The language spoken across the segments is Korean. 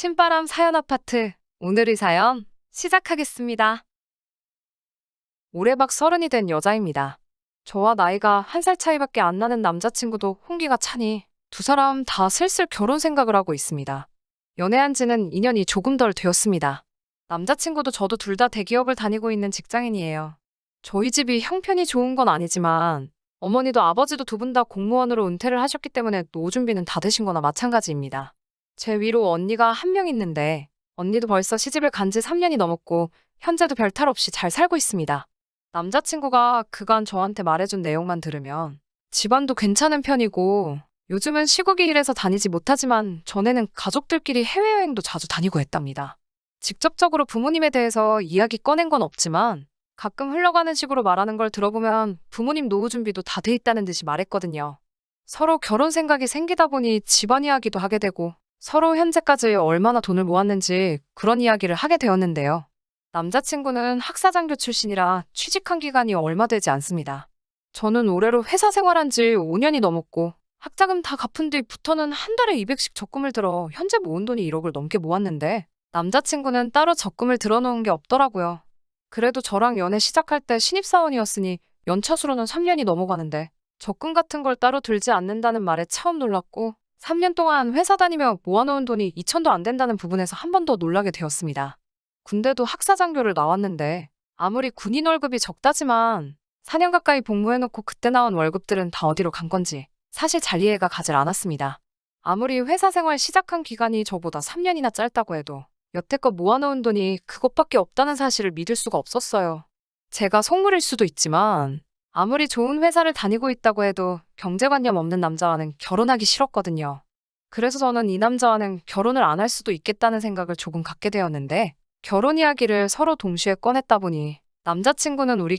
신바람 사연 아파트. 오늘의 사연 시작하겠습니다. 올해 막 30이 된 여자입니다. 저와 나이가 1살 차이밖에 안 나는 남자친구도 홍기가 차니 두 사람 다 슬슬 결혼 생각을 하고 있습니다. 연애한 지는 2년이 조금 덜 되었습니다. 남자친구도 저도 둘 다 대기업을 다니고 있는 직장인이에요. 저희 집이 형편이 좋은 건 아니지만 어머니도 아버지도 두 분 다 공무원으로 은퇴를 하셨기 때문에 노후 준비는 다 되신 거나 마찬가지입니다. 제 위로 언니가 한 명 있는데 언니도 벌써 시집을 간지 3년이 넘었고 현재도 별탈 없이 잘 살고 있습니다. 남자친구가 그간 저한테 말해준 내용만 들으면 집안도 괜찮은 편이고 요즘은 시국이 이래서 다니지 못하지만 전에는 가족들끼리 해외여행도 자주 다니고 했답니다. 직접적으로 부모님에 대해서 이야기 꺼낸 건 없지만 가끔 흘러가는 식으로 말하는 걸 들어보면 부모님 노후 준비도 다 돼 있다는 듯이 말했거든요. 서로 결혼 생각이 생기다 보니 집안 이야기도 하게 되고 서로 현재까지 얼마나 돈을 모았는지 그런 이야기를 하게 되었는데요. 남자친구는 학사장교 출신이라 취직한 기간이 얼마 되지 않습니다. 저는 올해로 회사 생활한 지 5년이 넘었고 학자금 다 갚은 뒤부터는 한 달에 200씩 적금을 들어 현재 모은 돈이 1억을 넘게 모았는데 남자친구는 따로 적금을 들어놓은 게 없더라고요. 그래도 저랑 연애 시작할 때 신입사원이었으니 연차수로는 3년이 넘어가는데 적금 같은 걸 따로 들지 않는다는 말에 처음 놀랐고 3년 동안 회사 다니며 모아놓은 돈이 2천도 안 된다는 부분에서 한 번 더 놀라게 되었습니다. 군대도 학사장교를 나왔는데 아무리 군인 월급이 적다지만 4년 가까이 복무해놓고 그때 나온 월급들은 다 어디로 간 건지 사실 잘 이해가 가질 않았습니다. 아무리 회사 생활 시작한 기간이 저보다 3년이나 짧다고 해도 여태껏 모아놓은 돈이 그것밖에 없다는 사실을 믿을 수가 없었어요. 제가 속물일 수도 있지만 아무리 좋은 회사를 다니고 있다고 해도 경제관념 없는 남자와는 결혼하기 싫었거든요. 그래서 저는 이 남자와는 결혼을 안 할 수도 있겠다는 생각을 조금 갖게 되었는데 결혼 이야기를 서로 동시에 꺼냈다 보니 남자친구는 우리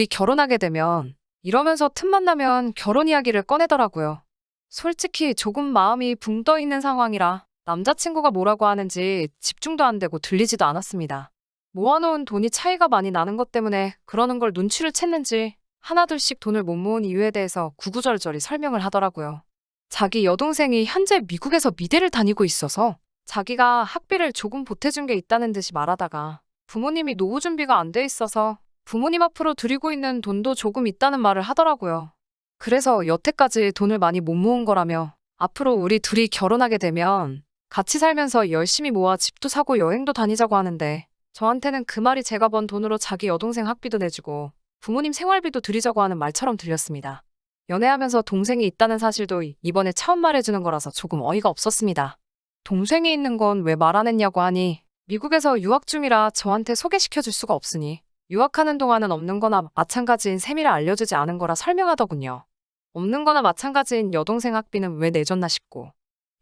결혼하게 되면 이러면서 틈만 나면 결혼 이야기를 꺼내더라고요. 솔직히 조금 마음이 붕 떠 있는 상황이라 남자친구가 뭐라고 하는지 집중도 안 되고 들리지도 않았습니다. 모아놓은 돈이 차이가 많이 나는 것 때문에 그러는 걸 눈치를 챘는지 하나둘씩 돈을 못 모은 이유에 대해서 구구절절히 설명을 하더라고요. 자기 여동생이 현재 미국에서 미대를 다니고 있어서 자기가 학비를 조금 보태준 게 있다는 듯이 말하다가 부모님이 노후 준비가 안 돼 있어서 부모님 앞으로 드리고 있는 돈도 조금 있다는 말을 하더라고요. 그래서 여태까지 돈을 많이 못 모은 거라며 앞으로 우리 둘이 결혼하게 되면 같이 살면서 열심히 모아 집도 사고 여행도 다니자고 하는데 저한테는 그 말이 제가 번 돈으로 자기 여동생 학비도 내주고 부모님 생활비도 드리자고 하는 말처럼 들렸습니다. 연애하면서 동생이 있다는 사실도 이번에 처음 말해주는 거라서 조금 어이가 없었습니다. 동생이 있는 건 왜 말 안 했냐고 하니 미국에서 유학 중이라 저한테 소개시켜줄 수가 없으니 유학하는 동안은 없는 거나 마찬가지인 셈이라 알려주지 않은 거라 설명하더군요. 없는 거나 마찬가지인 여동생 학비는 왜 내줬나 싶고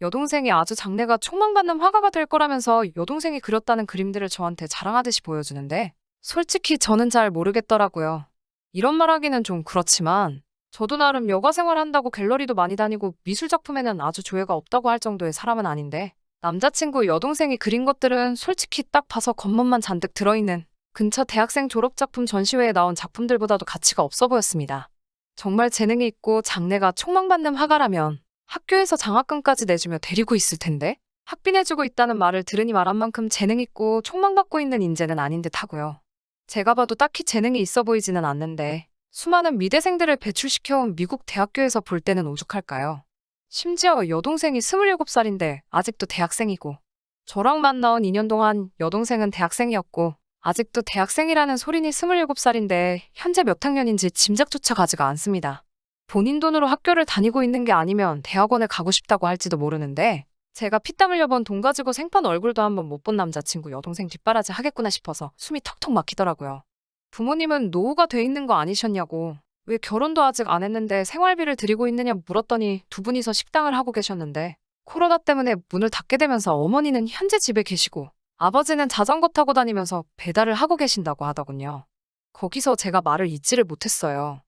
여동생이 아주 장래가 촉망받는 화가가 될 거라면서 여동생이 그렸다는 그림들을 저한테 자랑하듯이 보여주는데 솔직히 저는 잘 모르겠더라고요. 이런 말하기는 좀 그렇지만 저도 나름 여가 생활한다고 갤러리도 많이 다니고 미술 작품에는 아주 조예가 없다고 할 정도의 사람은 아닌데 남자친구 여동생이 그린 것들은 솔직히 딱 봐서 겉멋만 잔뜩 들어있는 근처 대학생 졸업작품 전시회에 나온 작품들보다도 가치가 없어 보였습니다. 정말 재능이 있고 장래가 촉망받는 화가라면 학교에서 장학금까지 내주며 데리고 있을 텐데 학비 내주고 있다는 말을 들으니 말한 만큼 재능 있고 촉망받고 있는 인재는 아닌 듯 하고요. 제가 봐도 딱히 재능이 있어 보이지는 않는데 수많은 미대생들을 배출시켜온 미국 대학교에서 볼 때는 오죽할까요? 심지어 여동생이 27살인데 아직도 대학생이고 저랑 만나온 2년 동안 여동생은 대학생이었고 아직도 대학생이라는 소린이 27살인데 현재 몇 학년인지 짐작조차 가지가 않습니다. 본인 돈으로 학교를 다니고 있는 게 아니면 대학원에 가고 싶다고 할지도 모르는데 제가 피땀 흘려본 돈 가지고 생판 얼굴도 한번 못 본 남자친구 여동생 뒷바라지 하겠구나 싶어서 숨이 턱턱 막히더라고요. 부모님은 노후가 돼 있는 거 아니셨냐고 왜 결혼도 아직 안 했는데 생활비를 드리고 있느냐 물었더니 두 분이서 식당을 하고 계셨는데 코로나 때문에 문을 닫게 되면서 어머니는 현재 집에 계시고 아버지는 자전거 타고 다니면서 배달을 하고 계신다고 하더군요. 거기서 제가 말을 잇지를 못했어요.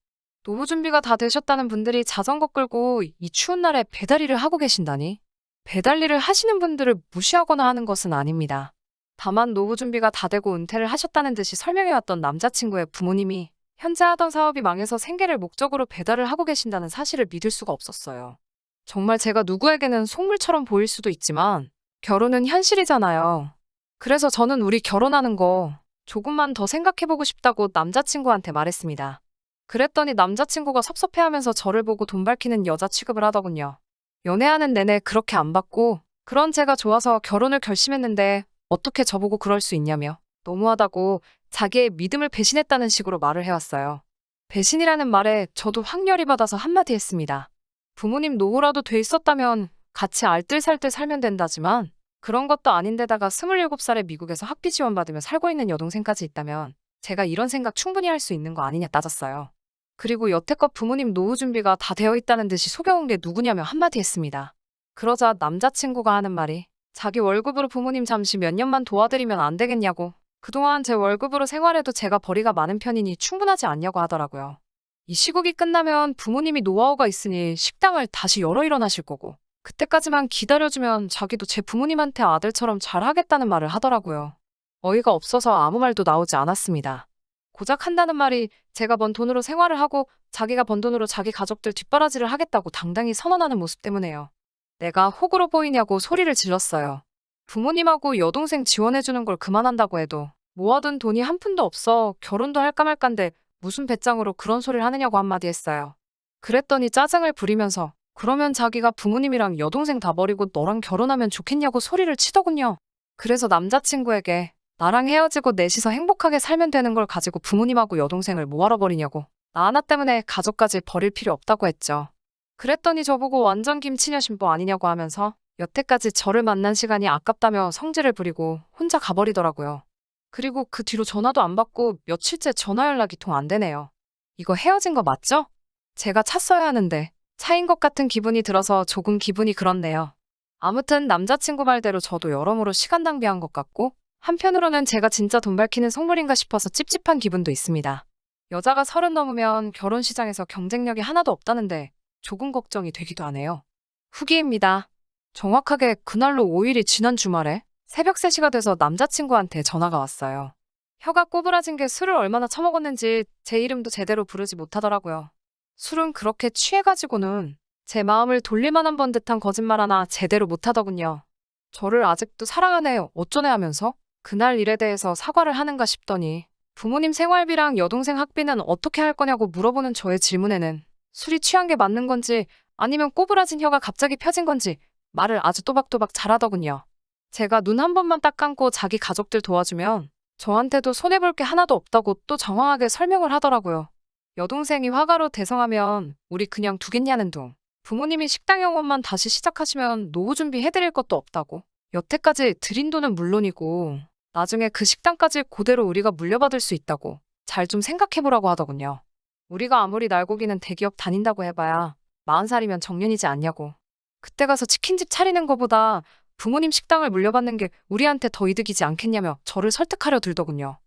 노후 준비가 다 되셨다는 분들이 자전거 끌고 이 추운 날에 배달 일을 하고 계신다니? 배달 일을 하시는 분들을 무시하거나 하는 것은 아닙니다. 다만 노후 준비가 다 되고 은퇴를 하셨다는 듯이 설명해왔던 남자친구의 부모님이 현재 하던 사업이 망해서 생계를 목적으로 배달을 하고 계신다는 사실을 믿을 수가 없었어요. 정말 제가 누구에게는 속물처럼 보일 수도 있지만 결혼은 현실이잖아요. 그래서 저는 우리 결혼하는 거 조금만 더 생각해보고 싶다고 남자친구한테 말했습니다. 그랬더니 남자친구가 섭섭해하면서 저를 보고 돈 밝히는 여자 취급을 하더군요. 연애하는 내내 그렇게 안 받고 그런 제가 좋아서 결혼을 결심했는데 어떻게 저보고 그럴 수 있냐며 너무하다고 자기의 믿음을 배신했다는 식으로 말을 해왔어요. 배신이라는 말에 저도 확 열이 받아서 한마디 했습니다. 부모님 노후라도 돼 있었다면 같이 알뜰살뜰 살면 된다지만 그런 것도 아닌데다가 27살에 미국에서 학비 지원받으며 살고 있는 여동생까지 있다면 제가 이런 생각 충분히 할 수 있는 거 아니냐 따졌어요. 그리고 여태껏 부모님 노후 준비가 다 되어 있다는 듯이 속여온 게 누구냐며 한마디 했습니다. 그러자 남자친구가 하는 말이 자기 월급으로 부모님 잠시 몇 년만 도와드리면 안 되겠냐고 그동안 제 월급으로 생활해도 제가 벌이가 많은 편이니 충분하지 않냐고 하더라고요. 이 시국이 끝나면 부모님이 노하우가 있으니 식당을 다시 열어 일어나실 거고 그때까지만 기다려주면 자기도 제 부모님한테 아들처럼 잘하겠다는 말을 하더라고요. 어이가 없어서 아무 말도 나오지 않았습니다. 고작 한다는 말이 제가 번 돈으로 생활을 하고 자기가 번 돈으로 자기 가족들 뒷바라지를 하겠다고 당당히 선언하는 모습 때문에요. 내가 호구로 보이냐고 소리를 질렀어요. 부모님하고 여동생 지원해주는 걸 그만한다고 해도 모아둔 돈이 한 푼도 없어 결혼도 할까 말까인데 무슨 배짱으로 그런 소리를 하느냐고 한마디 했어요. 그랬더니 짜증을 부리면서 그러면 자기가 부모님이랑 여동생 다 버리고 너랑 결혼하면 좋겠냐고 소리를 치더군요. 그래서 남자친구에게 나랑 헤어지고 넷이서 행복하게 살면 되는 걸 가지고 부모님하고 여동생을 뭐하러 버리냐고 나 하나 때문에 가족까지 버릴 필요 없다고 했죠. 그랬더니 저보고 완전 김치녀 신부 아니냐고 하면서 여태까지 저를 만난 시간이 아깝다며 성질을 부리고 혼자 가버리더라고요. 그리고 그 뒤로 전화도 안 받고 며칠째 전화 연락이 통 안 되네요. 이거 헤어진 거 맞죠? 제가 찼어야 하는데 차인 것 같은 기분이 들어서 조금 기분이 그렇네요. 아무튼 남자친구 말대로 저도 여러모로 시간 낭비한 것 같고 한편으로는 제가 진짜 돈 밝히는 속물인가 싶어서 찝찝한 기분도 있습니다. 여자가 30 넘으면 결혼 시장에서 경쟁력이 하나도 없다는데 조금 걱정이 되기도 하네요. 후기입니다. 정확하게 그날로 5일이 지난 주말에 새벽 3시가 돼서 남자친구한테 전화가 왔어요. 혀가 꼬부라진 게 술을 얼마나 처먹었는지 제 이름도 제대로 부르지 못하더라고요. 술은 그렇게 취해가지고는 제 마음을 돌릴 만한 번 듯한 거짓말 하나 제대로 못하더군요. 저를 아직도 사랑하네 어쩌네 하면서 그날 일에 대해서 사과를 하는가 싶더니 부모님 생활비랑 여동생 학비는 어떻게 할 거냐고 물어보는 저의 질문에는 술이 취한 게 맞는 건지 아니면 꼬부라진 혀가 갑자기 펴진 건지 말을 아주 또박또박 잘하더군요. 제가 눈 한 번만 딱 감고 자기 가족들 도와주면 저한테도 손해볼 게 하나도 없다고 또 장황하게 설명을 하더라고요. 여동생이 화가로 대성하면 우리 그냥 두겠냐는 둥. 부모님이 식당 영업만 다시 시작하시면 노후 준비해드릴 것도 없다고. 여태까지 드린 돈은 물론이고 나중에 그 식당까지 그대로 우리가 물려받을 수 있다고 잘 좀 생각해보라고 하더군요. 우리가 아무리 날고기는 대기업 다닌다고 해봐야 40살이면 정년이지 않냐고. 그때 가서 치킨집 차리는 거보다 부모님 식당을 물려받는 게 우리한테 더 이득이지 않겠냐며 저를 설득하려 들더군요.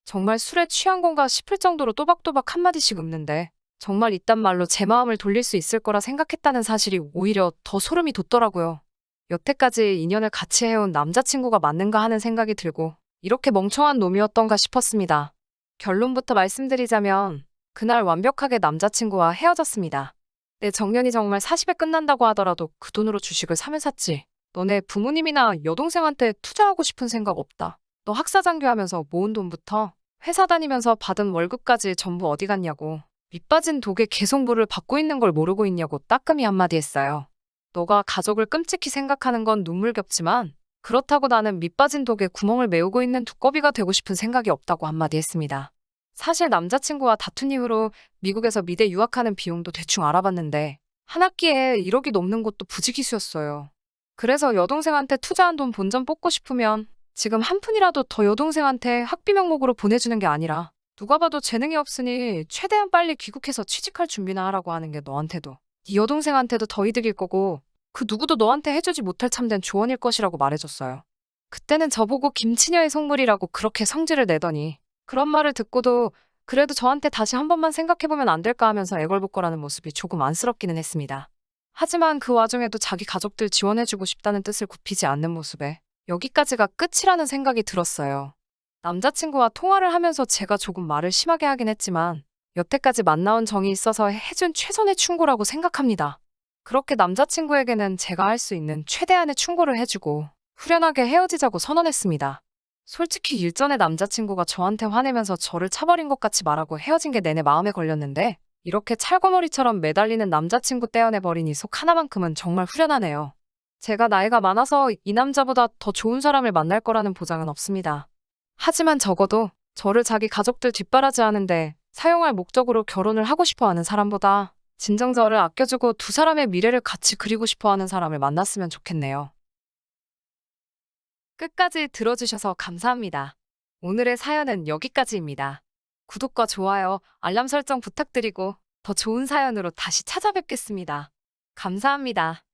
정말 술에 취한 건가 싶을 정도로 또박또박 한마디씩 읊는데 정말 이딴 말로 제 마음을 돌릴 수 있을 거라 생각했다는 사실이 오히려 더 소름이 돋더라고요. 여태까지 인연을 같이 해온 남자친구가 맞는가 하는 생각이 들고 이렇게 멍청한 놈이었던가 싶었습니다. 결론부터 말씀드리자면 그날 완벽하게 남자친구와 헤어졌습니다. 내 정년이 정말 40에 끝난다고 하더라도 그 돈으로 주식을 사면 샀지. 너네 부모님이나 여동생한테 투자하고 싶은 생각 없다. 너 학사장교하면서 모은 돈부터 회사 다니면서 받은 월급까지 전부 어디 갔냐고. 밑빠진 독에 계속 물을 받고 있는 걸 모르고 있냐고 따끔히 한마디 했어요. 너가 가족을 끔찍히 생각하는 건 눈물겹지만 그렇다고 나는 밑빠진 독에 구멍을 메우고 있는 두꺼비가 되고 싶은 생각이 없다고 한마디 했습니다. 사실 남자친구와 다툰 이후로 미국에서 미대 유학하는 비용도 대충 알아봤는데 한 학기에 1억이 넘는 곳도 부지기수였어요. 그래서 여동생한테 투자한 돈 본전 뽑고 싶으면 지금 한 푼이라도 더 여동생한테 학비 명목으로 보내주는 게 아니라 누가 봐도 재능이 없으니 최대한 빨리 귀국해서 취직할 준비나 하라고 하는 게 너한테도 네 여동생한테도 더 이득일 거고 그 누구도 너한테 해주지 못할 참된 조언일 것이라고 말해줬어요. 그때는 저보고 김치녀의 속물이라고 그렇게 성질을 내더니 그런 말을 듣고도 그래도 저한테 다시 한 번만 생각해보면 안 될까 하면서 애걸복걸하는 모습이 조금 안쓰럽기는 했습니다. 하지만 그 와중에도 자기 가족들 지원해주고 싶다는 뜻을 굽히지 않는 모습에 여기까지가 끝이라는 생각이 들었어요. 남자친구와 통화를 하면서 제가 조금 말을 심하게 하긴 했지만 여태까지 만나온 정이 있어서 해준 최선의 충고라고 생각합니다. 그렇게 남자친구에게는 제가 할 수 있는 최대한의 충고를 해주고 후련하게 헤어지자고 선언했습니다. 솔직히 일전에 남자친구가 저한테 화내면서 저를 차버린 것 같이 말하고 헤어진 게 내내 마음에 걸렸는데 이렇게 찰거머리처럼 매달리는 남자친구 떼어내버리니 속 하나만큼은 정말 후련하네요. 제가 나이가 많아서 이 남자보다 더 좋은 사람을 만날 거라는 보장은 없습니다. 하지만 적어도 저를 자기 가족들 뒷바라지하는데 사용할 목적으로 결혼을 하고 싶어 하는 사람보다 진정 저를 아껴주고 두 사람의 미래를 같이 그리고 싶어 하는 사람을 만났으면 좋겠네요. 끝까지 들어주셔서 감사합니다. 오늘의 사연은 여기까지입니다. 구독과 좋아요, 알람 설정 부탁드리고 더 좋은 사연으로 다시 찾아뵙겠습니다. 감사합니다.